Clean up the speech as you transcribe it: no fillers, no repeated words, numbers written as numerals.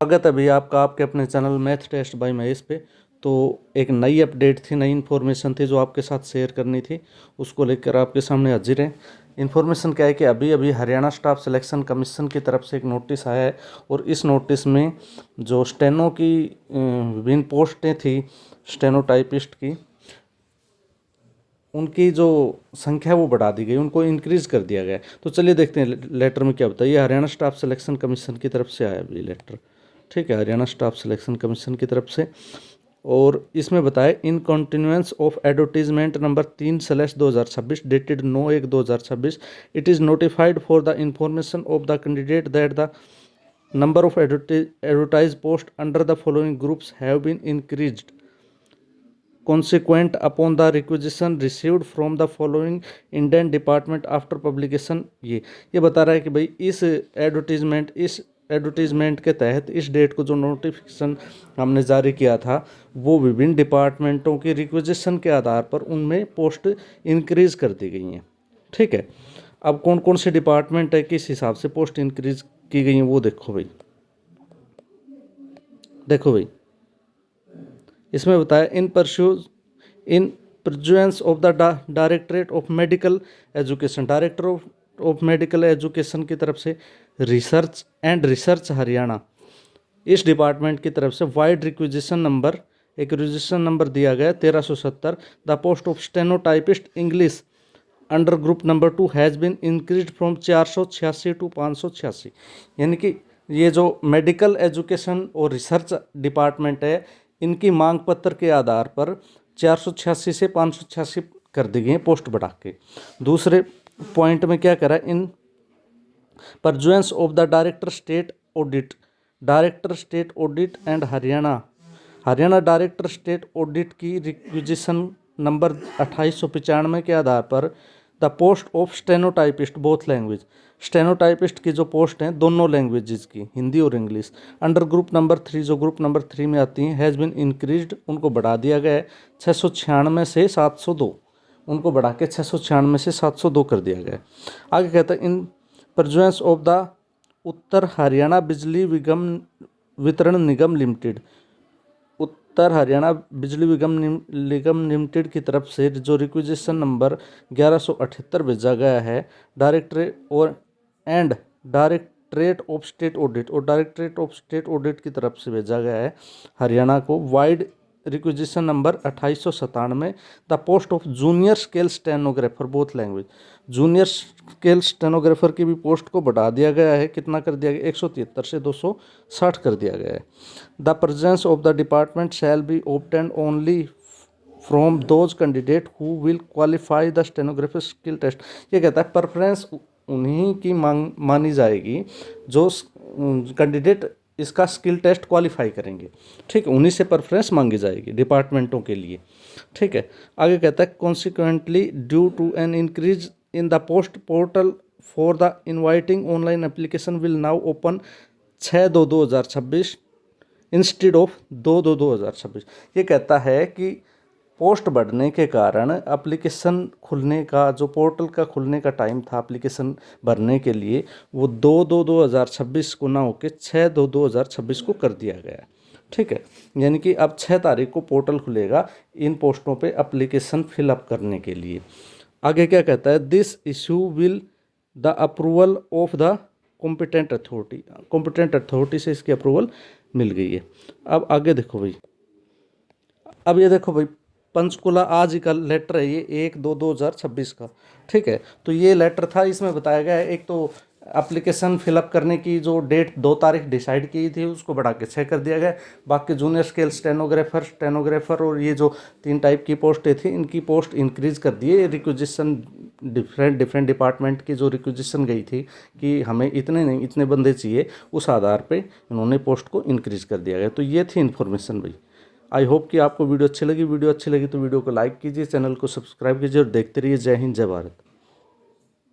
स्वागत है भैया आपका आपके अपने channel math test by Mahesh पे। तो एक नई अपडेट थी, नई इन्फॉर्मेशन थी जो आपके साथ शेयर करनी थी, उसको लेकर आपके सामने हाजिर हैं। इन्फॉर्मेशन क्या है कि अभी अभी हरियाणा स्टाफ सिलेक्शन कमीशन की तरफ से एक नोटिस आया है और इस नोटिस में जो स्टेनो की विभिन्न पोस्टें थी स्टेनो टाइपिस्ट की, उनकी जो संख्या वो बढ़ा दी गई, उनको इंक्रीज़ कर दिया गया। तो चलिए देखते हैं लेटर में क्या बताइए। हरियाणा स्टाफ सिलेक्शन कमीशन की तरफ से आया अभी लेटर, ठीक है, हरियाणा स्टाफ सिलेक्शन कमीशन की तरफ से। और इसमें बताया in continuance of advertisement number 3/2026 dated 9/1/2026 it is notified for the information of the candidate that the number of advertise post under the following groups have been increased consequent upon the requisition received from the following Indian Department after publication। ये बता रहा है कि भाई इस advertisement के तहत इस डेट को जो नोटिफिकेशन हमने जारी किया था वो विभिन्न डिपार्टमेंटों की रिक्वेजिशन के आधार पर उनमें पोस्ट इंक्रीज कर दी गई हैं। ठीक है, अब कौन कौन से डिपार्टमेंट है किस हिसाब से पोस्ट इंक्रीज की गई हैं वो देखो भाई। इसमें बताया in pursuance of the directorate of medical education, director of medical education की तरफ से रिसर्च हरियाणा, इस डिपार्टमेंट की तरफ से वाइड रिक्विजिशन नंबर दिया गया 1370। The post of stenotypist English under group number 2 has been increase from 486 to 586। यानी कि ये जो मेडिकल एजुकेशन और रिसर्च डिपार्टमेंट है, इनकी मांग पत्र के आधार पर 486 से 586 कर दी गई पोस्ट बढ़ा के। दूसरे पॉइंट में क्या करा, in pursuance of the director state audit and Haryana director state audit की रिक्विजिशन नंबर 2895 के आधार पर the post of stenotypist both language, stenotypist की जो पोस्ट हैं दोनों लैंग्वेजेस की, हिंदी और इंग्लिश, अंडर ग्रुप नंबर 3 जो ग्रुप नंबर 3 में आती हैं, हैज़ बीन इंक्रीज्ड, उनको बढ़ा दिया गया है 696 से 702, उनको बढ़ा के 696 से 702 कर दिया गया है। आगे कहता है इन परजुएंस ऑफ द उत्तर हरियाणा बिजली वितरण निगम लिमिटेड, उत्तर हरियाणा बिजली निगम लिमिटेड की तरफ से जो रिक्विजिशन नंबर 1178 भेजा गया है डायरेक्टरेट ऑफ स्टेट ऑडिट और डायरेक्टरेट ऑफ स्टेट ऑडिट की तरफ से भेजा गया है हरियाणा को wide requisition number 2897। The post of junior scale stenographer both language, junior scale stenographer की भी पोस्ट को बढ़ा दिया गया है, कितना कर दिया गया 173 से 260 कर दिया गया है। The presence of the department shall be obtained only from those candidate who will qualify the stenographer skill test. ये कहता है प्रेफरेंस उन्हीं की मानी जाएगी जो कैंडिडेट इसका स्किल टेस्ट क्वालिफाई करेंगे। ठीक है, उन्हीं से प्रेफरेंस मांगी जाएगी डिपार्टमेंटों के लिए। ठीक है, आगे कहता है consequently due to an increase in the post portal for the inviting online application will now open 6/2/2026 instead of 2/2/2026। ये कहता है कि पोस्ट बढ़ने के कारण एप्लीकेशन खुलने का, जो पोर्टल का खुलने का टाइम था एप्लीकेशन भरने के लिए, वो 2/2/2026 को ना होकर 6/2/2026 को कर दिया गया है। ठीक है, यानी कि अब 6 तारीख को पोर्टल खुलेगा इन पोस्टों पे एप्लीकेशन फिलअप करने के लिए। आगे क्या कहता है, this issue will the approval of the competent authority से इसकी अप्रूवल मिल गई है। अब आगे देखो भाई, अब ये देखो भाई पंचकुला आज ही का लेटर है, ये 1/2/2026 का। ठीक है, तो ये लेटर था, इसमें बताया गया है एक तो एप्लीकेशन फिलअप करने की जो डेट 2 तारीख डिसाइड की थी उसको बढ़ा के 6 कर दिया गया। बाकी जूनियर स्केल स्टेनोग्राफर और ये जो 3 टाइप की पोस्टें थी इनकी पोस्ट इंक्रीज कर दिए। रिक्विजिशन डिफरेंट डिपार्टमेंट की जो रिक्विजिशन गई थी कि हमें इतने नहीं इतने बंदे चाहिए, उस आधार पे इन्होंने पोस्ट को इंक्रीज कर दिया गया। तो ये थी इन्फॉर्मेशन भाई। आई होप कि आपको वीडियो अच्छी लगी तो वीडियो को लाइक कीजिए, चैनल को सब्सक्राइब कीजिए और देखते रहिए। जय हिंद, जय भारत।